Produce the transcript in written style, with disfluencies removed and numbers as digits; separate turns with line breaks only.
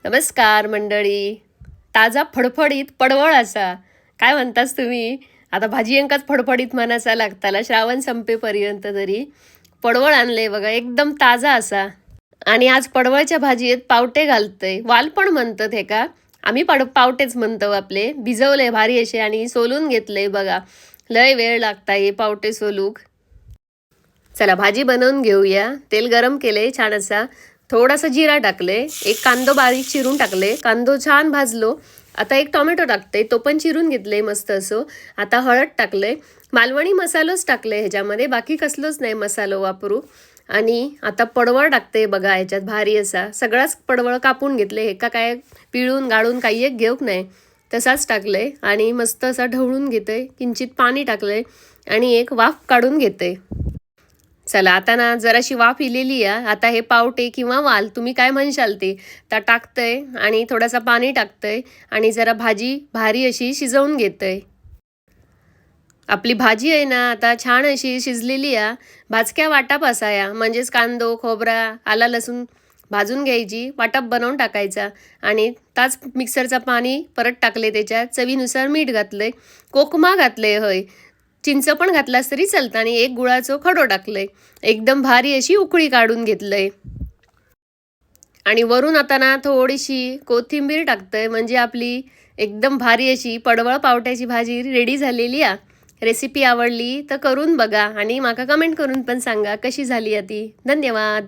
नमस्कार मंडळी. ताजा फडफडीत पडवळ असा काय म्हणतास तुम्ही? आता भाजी अंकाच फडफडीत मनाचा लागताला श्रावण संपेपर्यंत तरी पडवळ आणले बघा, एकदम ताजा असा. आणि आज पडवळच्या भाजीत पावटे घालतय, वाल पण म्हणतात हे का. आम्ही पावटेच म्हणतो. आपले भिजवले भारी असे आणि सोलून घेतले बघा. लय वेळ लागता हे पावटे सोलूक. चला भाजी बनवून घेऊया. तेल गरम केले छान असा, थोडासा जिरा टाकले, एक कांदो बारीक चिरून टाकले, कांदो छान भाजलो. आता एक टोमॅटो टाकते, तो पण चिरून घेतले मस्त असो. आता हळद टाकले, मालवणी मसालोच टाकले ह्याच्यामध्ये, बाकी कसलोच नाही मसालो वापरू. आणि आता पडवळ टाकते बघा ह्याच्यात भारी असा. सगळाच पडवळ कापून घेतले, हे का काय पिळून गाळून काही एक घेऊक नाही, तसाच टाकले आणि मस्त असा ढवळून घेते. किंचित पाणी टाकले आणि एक वाफ काढून घेते. चला आता ना जराशी वाफ इलेली आहे. आता हे पावटे किंवा वाल तुम्ही काय म्हणशाल ते तर टाकतंय आणि थोडासा पाणी टाकतंय आणि जरा भाजी भारी अशी शिजवून घेतंय. आपली भाजी आहे ना आता छान अशी शिजलेली आहे. भाजक्या वाटप असाया, म्हणजेच कांदो खोबरा आला लसूण भाजून घ्यायची, वाटप बनवून टाकायचा आणि ताच मिक्सरचा पाणी परत टाकले, त्याच्यात चवीनुसार मीठ घातलंय, कोकमा घातले, हय चिंच पण घातलास तरी चालतं आणि एक गुळाचं खडो टाकलंय. एकदम भारी अशी उकळी काढून घेतलंय आणि वरून आता ना थोडीशी कोथिंबीर टाकतंय, म्हणजे आपली एकदम भारी अशी पडवळ पावट्याची भाजी रेडी झालेली आहे. रेसिपी आवडली तर करून बघा आणि माका कमेंट करून पण सांगा कशी झाली ती. धन्यवाद.